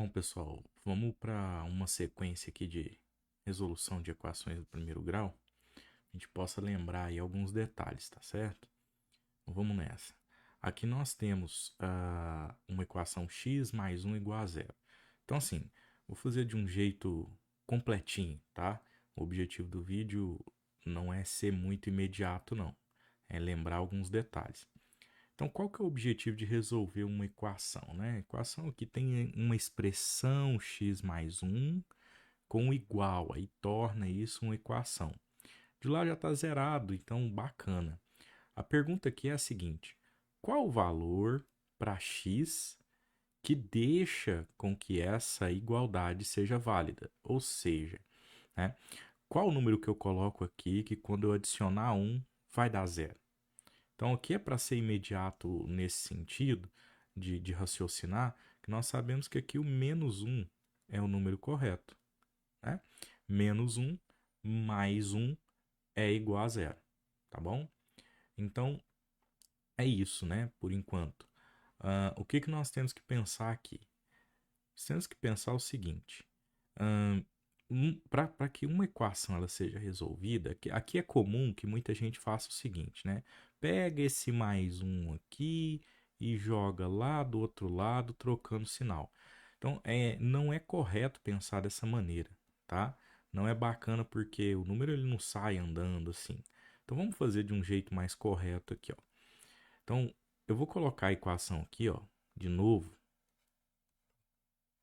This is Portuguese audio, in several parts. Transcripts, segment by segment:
Bom, pessoal, vamos para uma sequência aqui de resolução de equações do primeiro grau. A gente possa lembrar aí alguns detalhes, tá certo? Então, vamos nessa. Aqui nós temos uma equação x mais 1 igual a zero. Então, assim, vou fazer de um jeito completinho, tá? O objetivo do vídeo não é ser muito imediato, não. É lembrar alguns detalhes. Então, qual que é o objetivo de resolver uma equação, né? A equação aqui tem uma expressão x mais 1 com igual, aí torna isso uma equação. De lá já está zerado, então bacana. A pergunta aqui é a seguinte: qual o valor para x que deixa com que essa igualdade seja válida? Ou seja, né, qual o número que eu coloco aqui que quando eu adicionar 1 vai dar zero? Então, aqui é para ser imediato nesse sentido de raciocinar, que nós sabemos que aqui o menos 1 é o número correto. Né? Menos 1 mais 1 é igual a zero. Tá bom? Então, é isso, né? Por enquanto. O que nós temos que pensar aqui? Nós temos que pensar o seguinte. Para que uma equação ela seja resolvida, aqui é comum que muita gente faça o seguinte, né? Pega esse mais um aqui e joga lá do outro lado, trocando sinal. Então, não é correto pensar dessa maneira, tá? Não é bacana porque o número ele não sai andando assim. Então, vamos fazer de um jeito mais correto aqui, ó. Então, eu vou colocar a equação aqui, ó, de novo,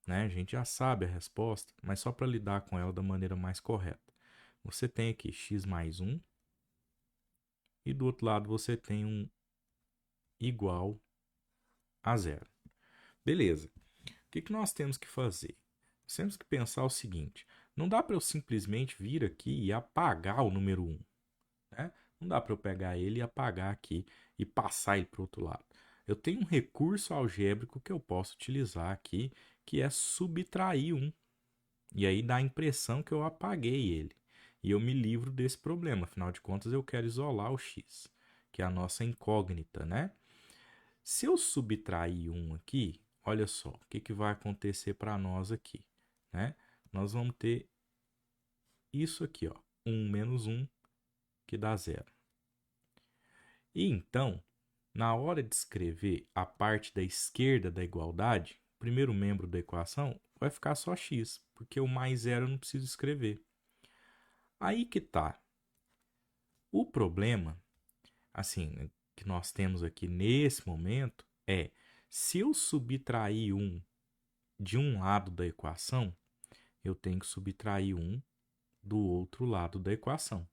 né? A gente já sabe a resposta, mas só para lidar com ela da maneira mais correta. Você tem aqui x mais 1 e do outro lado você tem um igual a zero. Beleza. O que nós temos que fazer? Nós temos que pensar o seguinte: não dá para eu simplesmente vir aqui e apagar o número 1. Né? Não dá para eu pegar ele e apagar aqui e passar ele para o outro lado. Eu tenho um recurso algébrico que eu posso utilizar aqui, que é subtrair 1. E aí dá a impressão que eu apaguei ele. E eu me livro desse problema. Afinal de contas, eu quero isolar o x, que é a nossa incógnita, né? Se eu subtrair 1 aqui, olha só, o que vai acontecer para nós aqui, né? Nós vamos ter isso aqui, ó, 1 menos 1, que dá zero. E então, na hora de escrever a parte da esquerda da igualdade, o primeiro membro da equação vai ficar só x, porque o mais zero eu não preciso escrever. Aí que tá. O problema, assim, que nós temos aqui nesse momento é, se eu subtrair 1 de um lado da equação, eu tenho que subtrair 1 do outro lado da equação.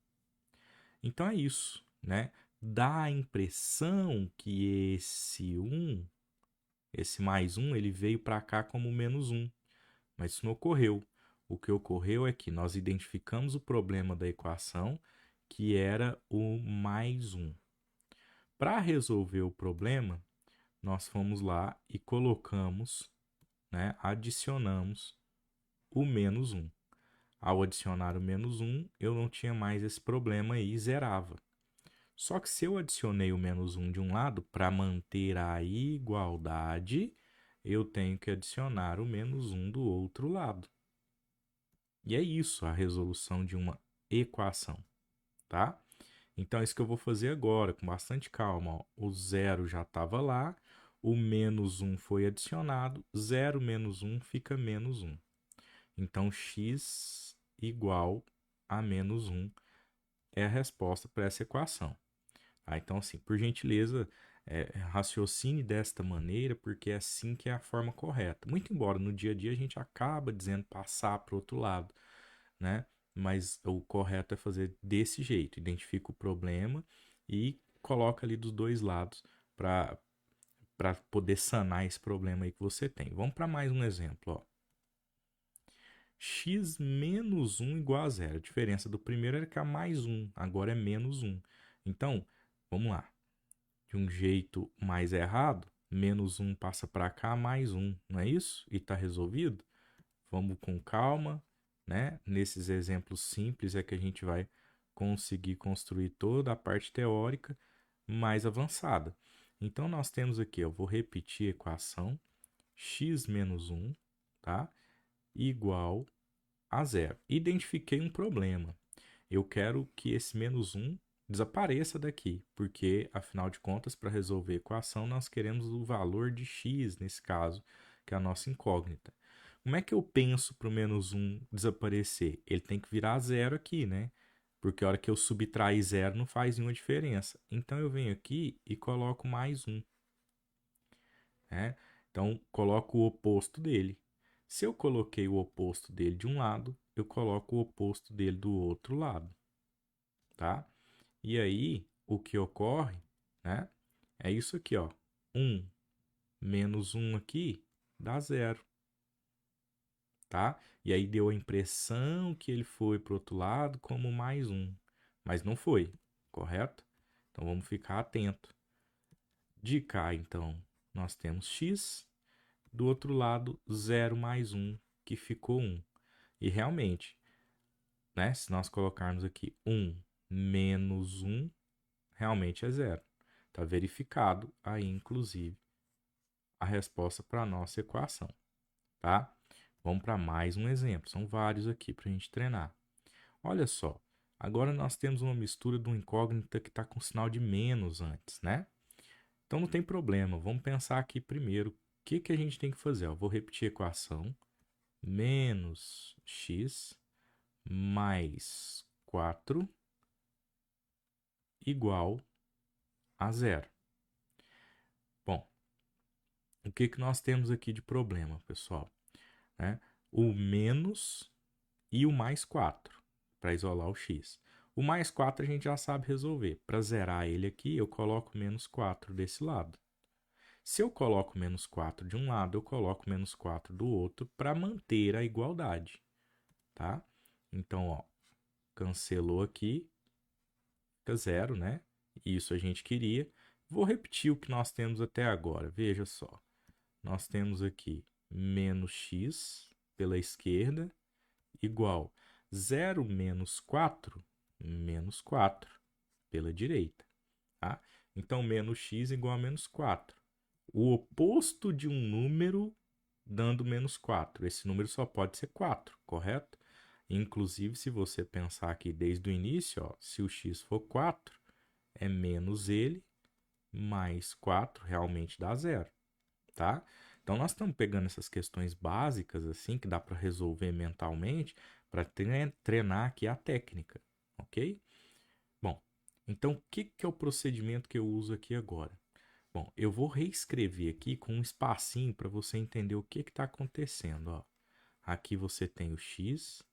Então é isso, né? Dá a impressão que esse mais 1, ele veio para cá como menos 1, mas isso não ocorreu. O que ocorreu é que nós identificamos o problema da equação, que era o mais 1. Para resolver o problema, nós fomos lá e colocamos, né, adicionamos o menos 1. Ao adicionar o menos 1, eu não tinha mais esse problema aí e zerava. Só que se eu adicionei o menos 1 de um lado, para manter a igualdade, eu tenho que adicionar o menos 1 do outro lado. E é isso a resolução de uma equação, tá? Então, é isso que eu vou fazer agora, com bastante calma. Ó. O zero já estava lá, o menos 1 foi adicionado, 0 menos 1 fica menos 1. Então, x igual a menos 1 é a resposta para essa equação. Então, assim, por gentileza, raciocine desta maneira, porque é assim que é a forma correta. Muito embora no dia a dia a gente acaba dizendo passar para o outro lado, né? Mas o correto é fazer desse jeito, identifica o problema e coloca ali dos dois lados para poder sanar esse problema aí que você tem. Vamos para mais um exemplo, ó. X menos 1 igual a zero. A diferença do primeiro era que é mais 1, agora é menos 1. Então, vamos lá. De um jeito mais errado, menos 1 passa para cá, mais 1, não é isso? E está resolvido? Vamos com calma, né? Nesses exemplos simples é que a gente vai conseguir construir toda a parte teórica mais avançada. Então, nós temos aqui, eu vou repetir a equação, x menos 1, tá? Igual a zero. Identifiquei um problema. Eu quero que esse menos 1 desapareça daqui, porque, afinal de contas, para resolver a equação, nós queremos o valor de x, nesse caso, que é a nossa incógnita. Como é que eu penso para o menos 1 desaparecer? Ele tem que virar zero aqui, né? Porque a hora que eu subtrair zero não faz nenhuma diferença. Então, eu venho aqui e coloco mais 1. Né? Então, coloco o oposto dele. Se eu coloquei o oposto dele de um lado, eu coloco o oposto dele do outro lado. Tá? E aí, o que ocorre, né? É isso aqui, ó. 1 menos 1 aqui dá zero, tá? E aí deu a impressão que ele foi para o outro lado como mais 1, mas não foi, correto? Então, vamos ficar atento. De cá, então, nós temos x, do outro lado, 0 mais 1, que ficou 1. E realmente, né, se nós colocarmos aqui 1 menos 1, realmente é zero. Está verificado aí, inclusive, a resposta para a nossa equação, tá? Vamos para mais um exemplo. São vários aqui para a gente treinar. Olha só, agora nós temos uma mistura de uma incógnita que está com sinal de menos antes, né? Então não tem problema. Vamos pensar aqui primeiro. O que a gente tem que fazer? Eu vou repetir a equação. Menos x mais 4 igual a zero. Bom, o que nós temos aqui de problema, pessoal? O menos e o mais 4, para isolar o x. O mais 4 a gente já sabe resolver. Para zerar ele aqui, eu coloco menos 4 desse lado. Se eu coloco menos 4 de um lado, eu coloco menos 4 do outro para manter a igualdade. Tá? Então, ó, cancelou aqui, fica zero, né? Isso a gente queria. Vou repetir o que nós temos até agora. Veja só. Nós temos aqui menos x pela esquerda igual 0 menos 4 pela direita. Tá? Então, menos x igual a menos 4. O oposto de um número dando menos 4. Esse número só pode ser 4, correto? Inclusive, se você pensar aqui desde o início, ó, se o x for 4, é menos ele mais 4 realmente dá zero, tá? Então, nós estamos pegando essas questões básicas, assim, que dá para resolver mentalmente, para treinar aqui a técnica, ok? Bom, então, o que é o procedimento que eu uso aqui agora? Bom, eu vou reescrever aqui com um espacinho para você entender o que está acontecendo, ó. Aqui você tem o x,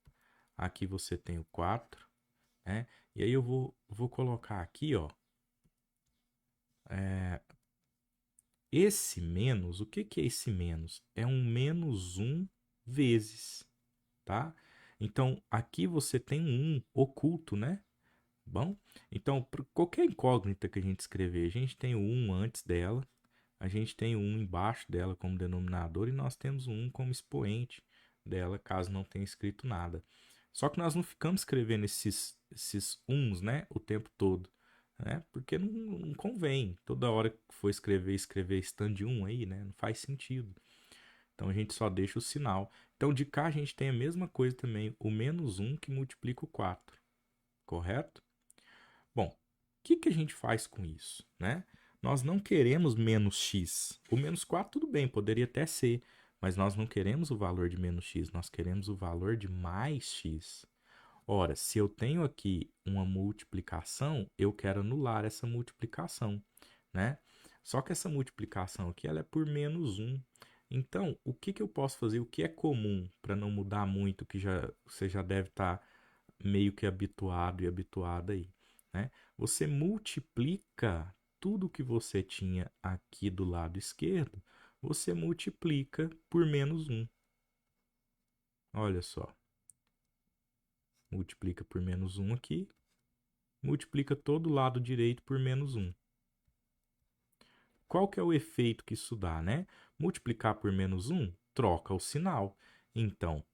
aqui você tem o 4, né? E aí eu vou colocar aqui, ó, esse menos. O que é esse menos? É um menos 1 vezes, tá? Então, aqui você tem um 1 oculto, né? Bom, então, por qualquer incógnita que a gente escrever, a gente tem o 1 antes dela, a gente tem o 1 embaixo dela como denominador e nós temos o 1 como expoente dela, caso não tenha escrito nada. Só que nós não ficamos escrevendo esses 1s, né, o tempo todo, né? Porque não convém. Toda hora que for escrever stand 1 aí, né? Não faz sentido. Então a gente só deixa o sinal. Então de cá a gente tem a mesma coisa também, o menos 1 que multiplica o 4, correto? Bom, o que a gente faz com isso, né? Nós não queremos menos x. O menos 4 tudo bem, poderia até ser, mas nós não queremos o valor de menos x, nós queremos o valor de mais x. Ora, se eu tenho aqui uma multiplicação, eu quero anular essa multiplicação, né? Só que essa multiplicação aqui ela é por menos 1. Então, o que eu posso fazer? O que é comum para não mudar muito, que você já deve estar meio que habituado e habituada aí, né? Você multiplica tudo que você tinha aqui do lado esquerdo, você multiplica por menos 1. Olha só. Multiplica por menos 1 aqui, multiplica todo o lado direito por menos 1. Qual que é o efeito que isso dá, né? Multiplicar por menos 1, troca o sinal. Então,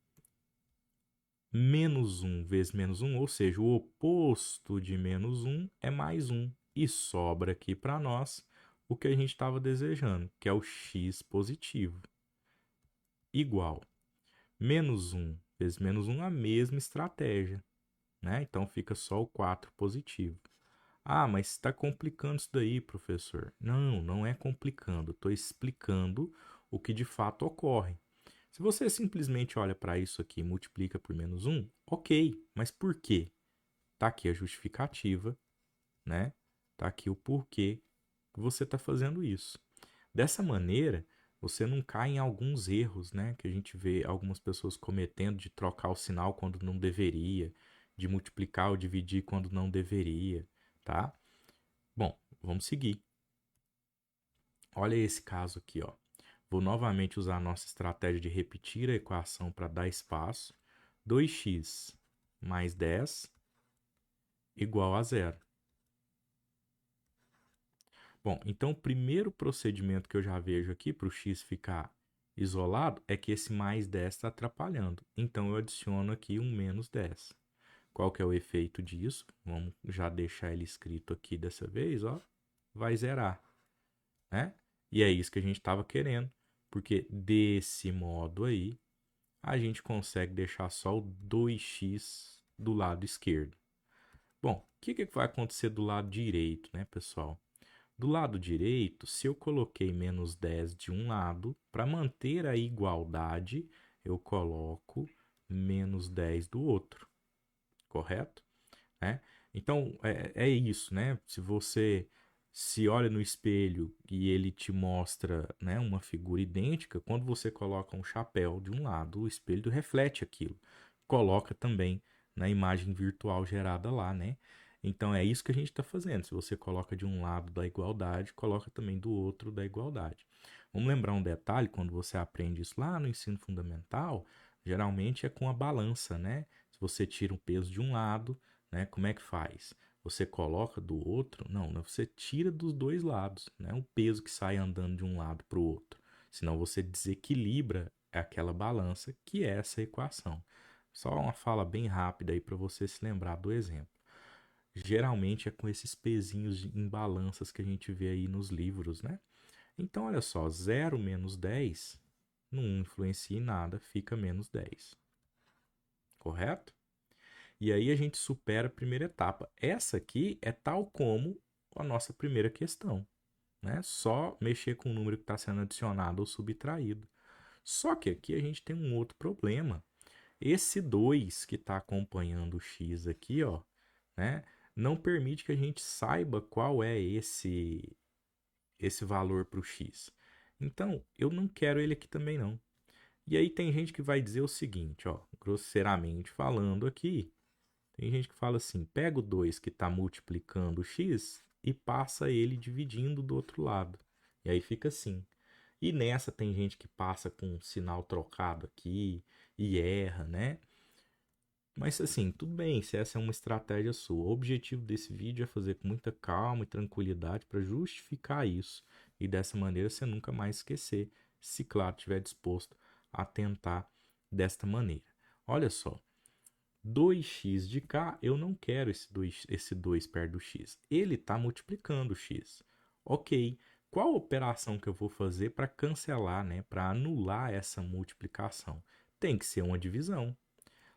menos 1 vezes menos 1, ou seja, o oposto de menos 1 é mais 1. E sobra aqui para nós o que a gente estava desejando, que é o x positivo. Igual. Menos 1 vezes menos 1, a mesma estratégia, né? Então fica só o 4 positivo. Ah, mas está complicando isso daí, professor. Não, não é complicando. Estou explicando o que de fato ocorre. Se você simplesmente olha para isso aqui e multiplica por menos 1, ok, mas por quê? Está aqui a justificativa, né? Está aqui o porquê que você está fazendo isso. Dessa maneira, você não cai em alguns erros, né? Que a gente vê algumas pessoas cometendo de trocar o sinal quando não deveria, de multiplicar ou dividir quando não deveria, tá? Bom, vamos seguir. Olha esse caso aqui, ó. Vou novamente usar a nossa estratégia de repetir a equação para dar espaço. 2x mais 10 igual a zero. Bom, então o primeiro procedimento que eu já vejo aqui para o x ficar isolado é que esse mais 10 está atrapalhando. Então eu adiciono aqui um menos 10. Qual que é o efeito disso? Vamos já deixar ele escrito aqui dessa vez, ó. Vai zerar, né? E é isso que a gente estava querendo, porque desse modo aí, a gente consegue deixar só o 2x do lado esquerdo. Bom, o que vai acontecer do lado direito, né, pessoal? Do lado direito, se eu coloquei menos 10 de um lado, para manter a igualdade, eu coloco menos 10 do outro, correto? Né? Então, é isso, né? Se você se olha no espelho e ele te mostra, né, uma figura idêntica, quando você coloca um chapéu de um lado, o espelho reflete aquilo. Coloca também na imagem virtual gerada lá, né? Então, é isso que a gente está fazendo. Se você coloca de um lado da igualdade, coloca também do outro da igualdade. Vamos lembrar um detalhe, quando você aprende isso lá no ensino fundamental, geralmente é com a balança, né? Se você tira um peso de um lado, né? Como é que faz? Você coloca do outro? Não, né? Você tira dos dois lados, né? O peso que sai andando de um lado para o outro. Senão você desequilibra aquela balança, que é essa equação. Só uma fala bem rápida aí para você se lembrar do exemplo. Geralmente é com esses pezinhos em balanças que a gente vê aí nos livros, né? Então, olha só, 0 menos 10 não influencia em nada, fica menos 10. Correto? E aí a gente supera a primeira etapa. Essa aqui é tal como a nossa primeira questão, né? Só mexer com o número que está sendo adicionado ou subtraído. Só que aqui a gente tem um outro problema. Esse 2 que está acompanhando o x aqui, ó, né? Não permite que a gente saiba qual é esse valor para o x. Então, eu não quero ele aqui também não. E aí tem gente que vai dizer o seguinte, ó, grosseiramente falando aqui, tem gente que fala assim, pega o 2 que está multiplicando o x e passa ele dividindo do outro lado. E aí fica assim. E nessa tem gente que passa com um sinal trocado aqui e erra, né? Mas assim, tudo bem, se essa é uma estratégia sua. O objetivo desse vídeo é fazer com muita calma e tranquilidade para justificar isso. E dessa maneira você nunca mais esquecer, se claro estiver disposto a tentar desta maneira. Olha só, 2x de cá, eu não quero esse 2 perto do x. Ele está multiplicando o x. Ok, qual operação que eu vou fazer para cancelar, né, para anular essa multiplicação? Tem que ser uma divisão.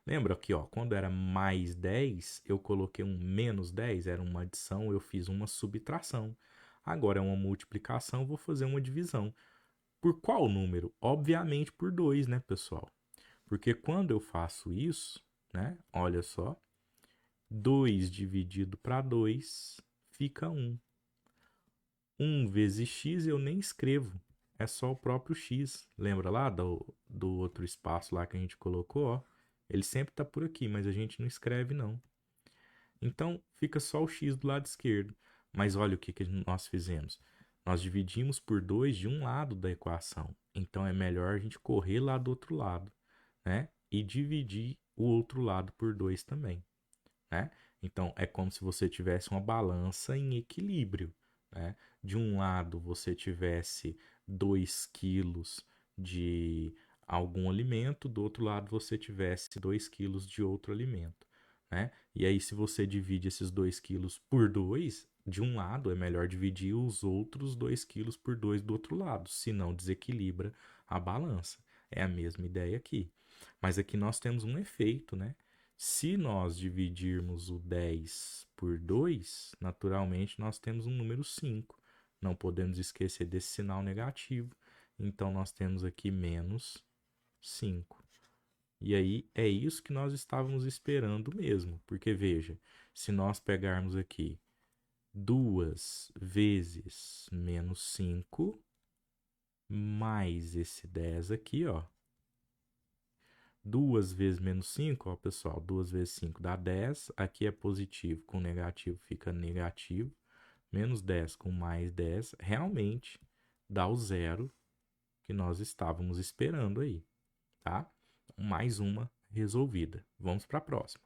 Lembra aqui, ó, quando era mais 10, eu coloquei um menos 10, era uma adição, eu fiz uma subtração. Agora é uma multiplicação, eu vou fazer uma divisão. Por qual número? Obviamente por 2, né, pessoal? Porque quando eu faço isso, né, olha só, 2 dividido para 2 fica 1. 1 vezes x eu nem escrevo, é só o próprio x. Lembra lá do outro espaço lá que a gente colocou, ó? Ele sempre está por aqui, mas a gente não escreve não. Então, fica só o x do lado esquerdo. Mas olha o que nós fizemos. Nós dividimos por 2 de um lado da equação. Então, é melhor a gente correr lá do outro lado, né? E dividir o outro lado por 2 também, né? Então, é como se você tivesse uma balança em equilíbrio, né? De um lado, você tivesse 2 quilos de algum alimento, do outro lado, você tivesse 2 quilos de outro alimento, né? E aí, se você divide esses 2 quilos por 2, de um lado, é melhor dividir os outros 2 quilos por 2 do outro lado, senão desequilibra a balança. É a mesma ideia aqui. Mas aqui nós temos um efeito, né? Se nós dividirmos o 10 por 2, naturalmente nós temos um número 5. Não podemos esquecer desse sinal negativo. Então, nós temos aqui menos 5. E aí, é isso que nós estávamos esperando mesmo. Porque, veja, se nós pegarmos aqui 2 vezes menos 5, mais esse 10 aqui, ó. 2 vezes menos 5, ó, pessoal, 2 vezes 5 dá 10. Aqui é positivo, com negativo fica negativo. Menos 10 com mais 10, realmente dá o zero que nós estávamos esperando aí, tá? Mais uma resolvida. Vamos para a próxima.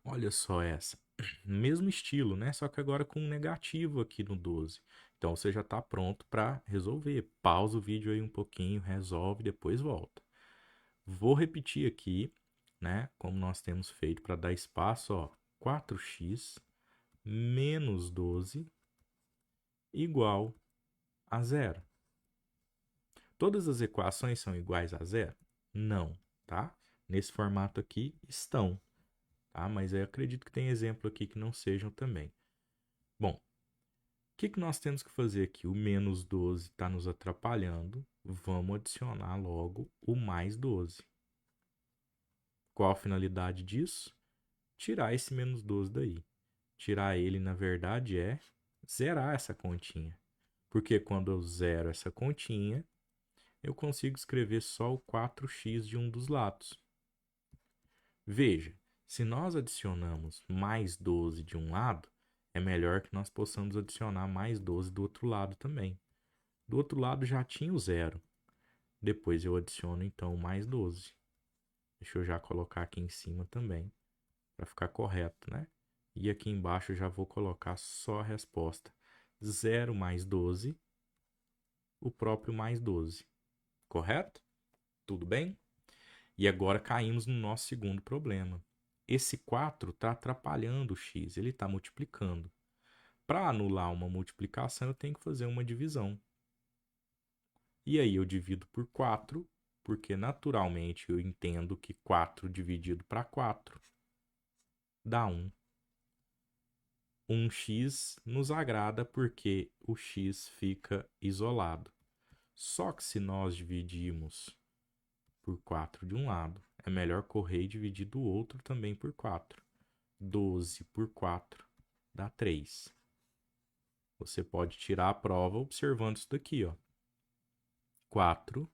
Olha só essa. Mesmo estilo, né? Só que agora com um negativo aqui no 12. Então, você já está pronto para resolver. Pausa o vídeo aí um pouquinho, resolve, depois volta. Vou repetir aqui, né? Como nós temos feito para dar espaço, ó. 4x menos 12 igual a zero. Todas as equações são iguais a zero? Não, tá? Nesse formato aqui estão, tá? Mas eu acredito que tem exemplo aqui que não sejam também. Bom, o que nós temos que fazer aqui? O menos 12 está nos atrapalhando. Vamos adicionar logo o mais 12. Qual a finalidade disso? Tirar esse menos 12 daí. Tirar ele, na verdade, é zerar essa continha. Porque quando eu zero essa continha, eu consigo escrever só o 4x de um dos lados. Veja, se nós adicionamos mais 12 de um lado, é melhor que nós possamos adicionar mais 12 do outro lado também. Do outro lado já tinha o zero. Depois eu adiciono então mais 12. Deixa eu já colocar aqui em cima também, para ficar correto, né? E aqui embaixo eu já vou colocar só a resposta. 0 mais 12, o próprio mais 12. Correto? Tudo bem? E agora caímos no nosso segundo problema. Esse 4 está atrapalhando o x, ele está multiplicando. Para anular uma multiplicação, eu tenho que fazer uma divisão. E aí eu divido por 4, porque naturalmente eu entendo que 4 dividido para 4 dá 1. 1x nos agrada porque o x fica isolado. Só que se nós dividirmos por 4 de um lado, é melhor correr e dividir do outro também por 4. 12 por 4 dá 3. Você pode tirar a prova observando isso daqui, ó. 4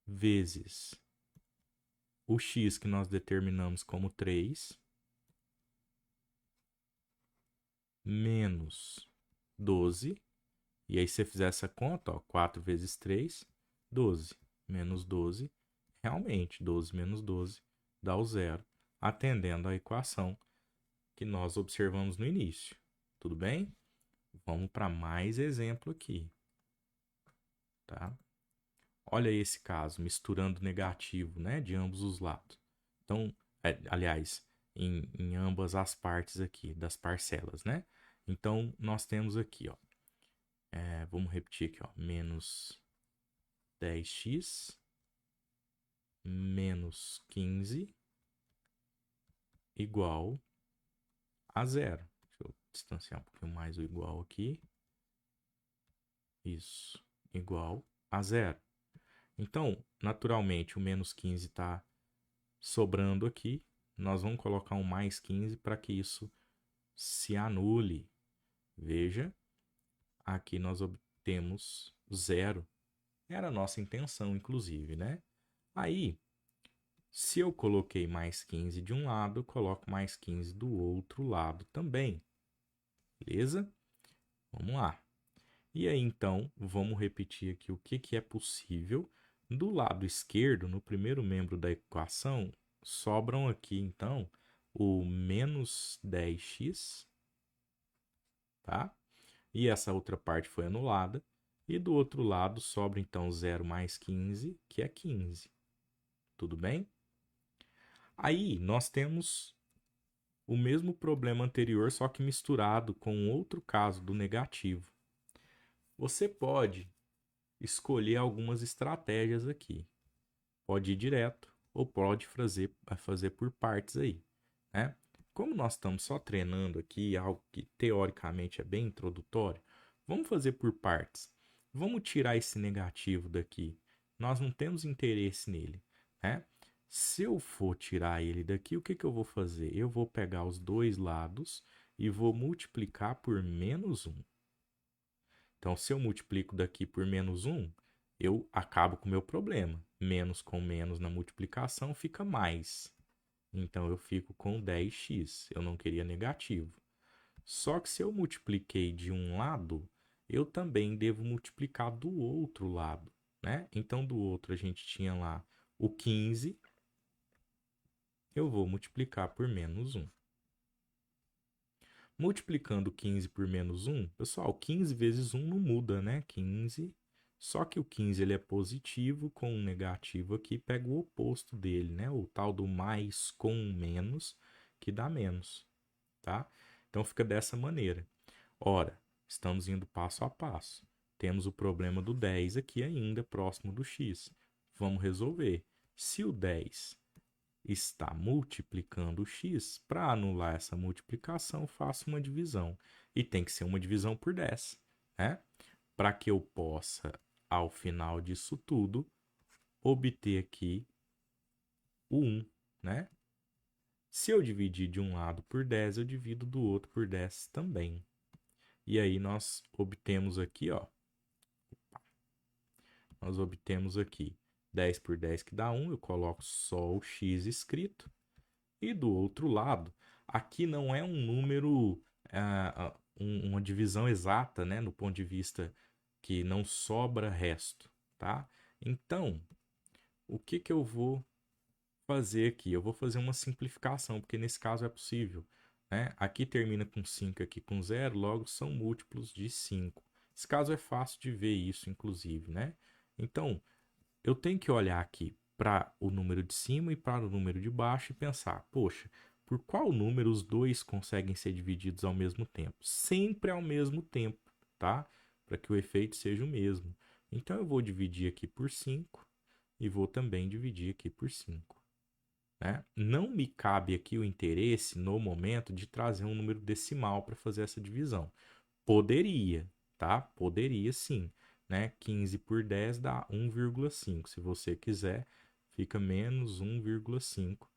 vezes o x que nós determinamos como 3, menos 12. E aí, se você fizer essa conta, ó, 4 vezes 3, 12. Menos 12, realmente, 12 menos 12 dá o zero, atendendo à equação que nós observamos no início. Tudo bem? Vamos para mais exemplo aqui. Tá? Olha esse caso, misturando negativo, né, de ambos os lados. Então, aliás, em ambas as partes aqui, das parcelas, né? Então, nós temos aqui, ó, vamos repetir aqui, ó, menos 10x menos 15 igual a zero. Deixa eu distanciar um pouquinho mais o igual aqui. Isso, igual a zero. Então, naturalmente, o menos 15 está sobrando aqui. Nós vamos colocar um mais 15 para que isso se anule. Veja, aqui nós obtemos zero. Era a nossa intenção, inclusive, né? Aí, se eu coloquei mais 15 de um lado, eu coloco mais 15 do outro lado também. Beleza? Vamos lá. E aí, então, vamos repetir aqui o que é possível. Do lado esquerdo, no primeiro membro da equação, sobram aqui, então, o menos 10x, tá? E essa outra parte foi anulada. E do outro lado sobra, então, 0 mais 15, que é 15. Tudo bem? Aí, nós temos o mesmo problema anterior, só que misturado com outro caso do negativo. Você pode escolher algumas estratégias aqui. Pode ir direto ou pode fazer por partes aí, né? Como nós estamos só treinando aqui algo que teoricamente é bem introdutório, vamos fazer por partes. Vamos tirar esse negativo daqui. Nós não temos interesse nele, né? Se eu for tirar ele daqui, o que que eu vou fazer? Eu vou pegar os dois lados e vou multiplicar por menos 1. Então, se eu multiplico daqui por menos 1, eu acabo com o meu problema. Menos com menos na multiplicação fica mais. Então, eu fico com 10x. Eu não queria negativo. Só que se eu multipliquei de um lado, eu também devo multiplicar do outro lado, né? Então, do outro a gente tinha lá o 15. Eu vou multiplicar por menos 1. Multiplicando 15 por menos 1, pessoal, 15 vezes 1 não muda, né? 15. Só que o 15 ele é positivo, com um negativo aqui, pega o oposto dele, né? O tal do mais com menos, que dá menos, tá? Então fica dessa maneira. Ora, estamos indo passo a passo. Temos o problema do 10 aqui ainda, próximo do x. Vamos resolver. Se o 10 está multiplicando x, para anular essa multiplicação, faço uma divisão. E tem que ser uma divisão por 10, né? Para que eu possa, ao final disso tudo, obter aqui o 1, né? Se eu dividir de um lado por 10, eu divido do outro por 10 também. E aí nós obtemos aqui, ó. Nós obtemos aqui 10 por 10 que dá 1, eu coloco só o x escrito. E do outro lado, aqui não é um número, uma divisão exata, né, no ponto de vista que não sobra resto, tá? Então, o que que eu vou fazer aqui? Eu vou fazer uma simplificação, porque nesse caso é possível, né? Aqui termina com 5, aqui com 0, logo são múltiplos de 5. Esse caso é fácil de ver isso, inclusive, né? Então, eu tenho que olhar aqui para o número de cima e para o número de baixo e pensar, poxa, por qual número os dois conseguem ser divididos ao mesmo tempo? Sempre ao mesmo tempo, tá? Para que o efeito seja o mesmo. Então eu vou dividir aqui por 5 e vou também dividir aqui por 5. Né? Não me cabe aqui o interesse, no momento, de trazer um número decimal para fazer essa divisão. Poderia, tá? Poderia sim, né? 15 por 10 dá 1,5. Se você quiser, fica menos 1,5,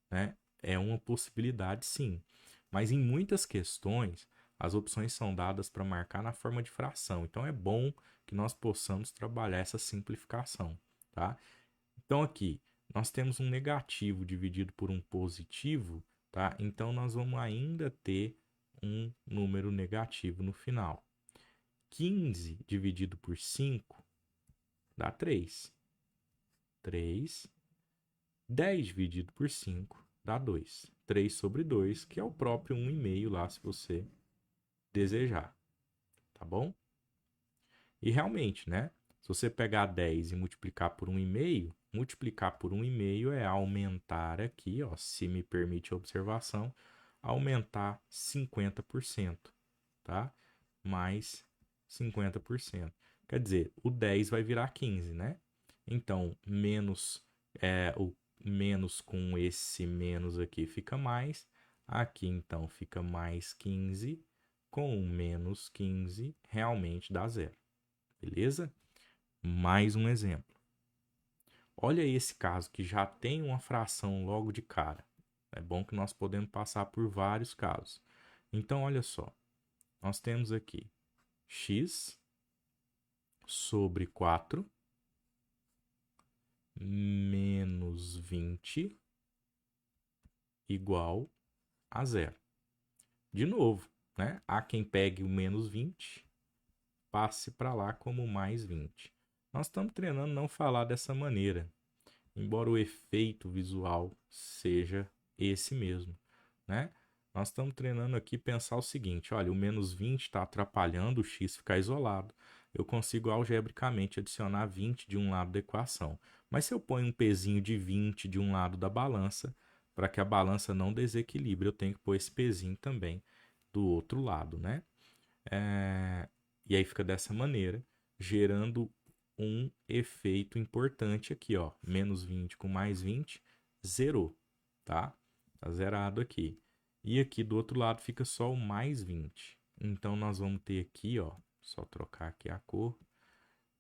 né? É uma possibilidade sim. Mas em muitas questões, as opções são dadas para marcar na forma de fração. Então é bom que nós possamos trabalhar essa simplificação, tá? Então aqui, nós temos um negativo dividido por um positivo, tá? Então nós vamos ainda ter um número negativo no final. 15 dividido por 5 dá 3. 3. 10 dividido por 5 dá 2. 3 sobre 2, que é o próprio 1,5 lá, se você desejar. Tá bom? E realmente, né? Se você pegar 10 e multiplicar por 1,5, multiplicar por 1,5 é aumentar aqui, ó, se me permite a observação, aumentar 50%, tá? Mais 50%. Quer dizer, o 10 vai virar 15, né? Então, o menos com esse menos aqui fica mais. Aqui, então, fica mais 15. Com menos 15, realmente dá zero. Beleza? Mais um exemplo. Olha esse caso que já tem uma fração logo de cara. É bom que nós podemos passar por vários casos. Então, olha só. Nós temos aqui x sobre 4 menos 20 igual a zero. De novo, né? Há quem pegue o menos 20, passe para lá como mais 20. Nós estamos treinando não falar dessa maneira, embora o efeito visual seja esse mesmo, né? Nós estamos treinando aqui pensar o seguinte, olha, o menos 20 está atrapalhando o x ficar isolado. Eu consigo algebricamente adicionar 20 de um lado da equação. Mas se eu ponho um pezinho de 20 de um lado da balança, para que a balança não desequilibre, eu tenho que pôr esse pezinho também do outro lado, né? E aí fica dessa maneira, gerando um efeito importante aqui, ó. Menos 20 com mais 20, zerou, tá? Tá zerado aqui. E aqui do outro lado fica só o mais 20. Então, nós vamos ter aqui, ó, só trocar aqui a cor.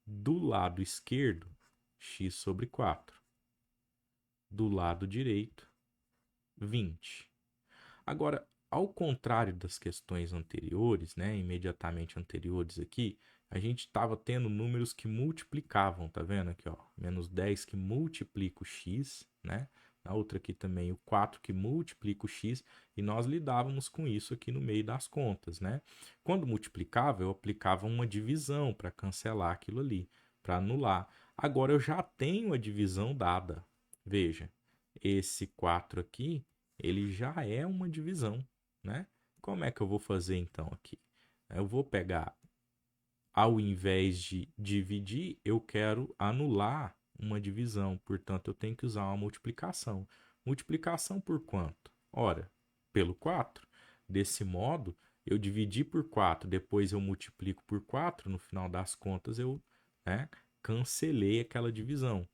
Do lado esquerdo, x sobre 4. Do lado direito, 20. Agora, ao contrário das questões anteriores, né, imediatamente anteriores aqui, a gente estava tendo números que multiplicavam, tá vendo aqui, ó, menos 10 que multiplica o x, né? Na outra aqui também o 4 que multiplica o x, e nós lidávamos com isso aqui no meio das contas, né? Quando multiplicava, eu aplicava uma divisão para cancelar aquilo ali, para anular. Agora eu já tenho a divisão dada. Veja, esse 4 aqui, ele já é uma divisão, né? Como é que eu vou fazer então aqui? Eu vou pegar, ao invés de dividir, eu quero anular uma divisão, portanto eu tenho que usar uma multiplicação. Multiplicação por quanto? Ora, pelo 4. Desse modo, eu dividi por 4, depois eu multiplico por 4, no final das contas eu, né, cancelei aquela divisão.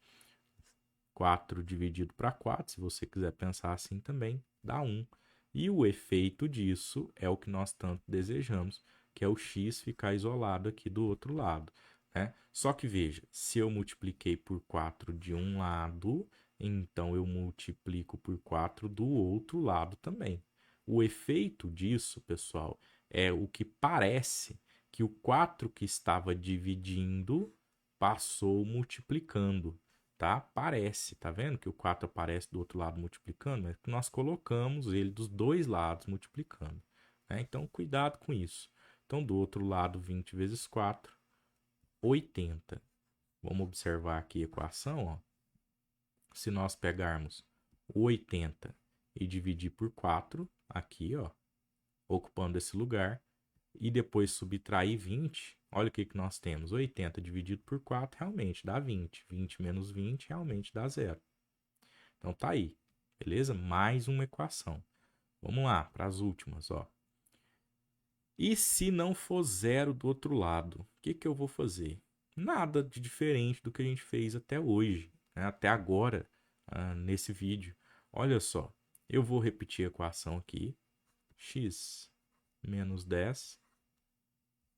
4 dividido para 4, se você quiser pensar assim também, dá 1. E o efeito disso é o que nós tanto desejamos, que é o x ficar isolado aqui do outro lado, né? Só que veja, se eu multipliquei por 4 de um lado, então eu multiplico por 4 do outro lado também. O efeito disso, pessoal, é o que parece que o 4 que estava dividindo passou multiplicando. Tá? Parece, tá vendo que o 4 aparece do outro lado multiplicando, mas nós colocamos ele dos dois lados multiplicando, né? Então, cuidado com isso. Então, do outro lado, 20 vezes 4, 80. Vamos observar aqui a equação, ó. Se nós pegarmos o 80 e dividir por 4, aqui, ó, ocupando esse lugar, e depois subtrair 20, olha o que nós temos. 80 dividido por 4 realmente dá 20. 20 menos 20 realmente dá 0. Então tá aí, beleza? Mais uma equação. Vamos lá, para as últimas, ó. E se não for zero do outro lado, o que eu vou fazer? Nada de diferente do que a gente fez até hoje, né? Até agora, nesse vídeo. Olha só, eu vou repetir a equação aqui. X menos 10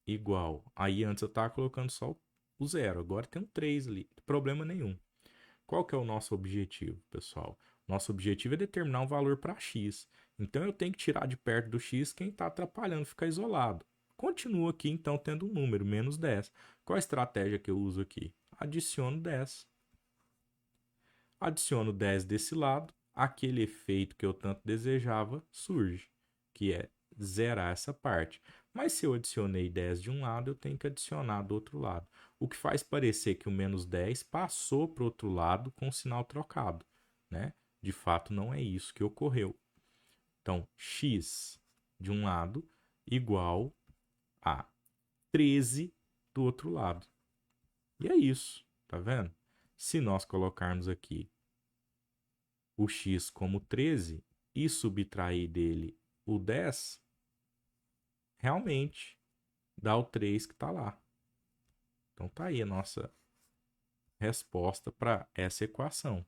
igual. Aí antes eu estava colocando só o zero, agora tem um 3 ali, problema nenhum. Qual que é o nosso objetivo, pessoal? Nosso objetivo é determinar um valor para x. Então eu tenho que tirar de perto do x quem está atrapalhando, ficar isolado. Continua aqui então tendo um número, menos 10. Qual a estratégia que eu uso aqui? Adiciono 10. Adiciono 10 desse lado, aquele efeito que eu tanto desejava surge, que é zerar essa parte. Mas se eu adicionei 10 de um lado, eu tenho que adicionar do outro lado. O que faz parecer que o menos 10 passou para o outro lado com o sinal trocado, né? De fato, não é isso que ocorreu. Então, x de um lado igual a 13 do outro lado. E é isso, tá vendo? Se nós colocarmos aqui o x como 13 e subtrair dele o 10, realmente dá o 3 que está lá. Então tá aí a nossa resposta para essa equação.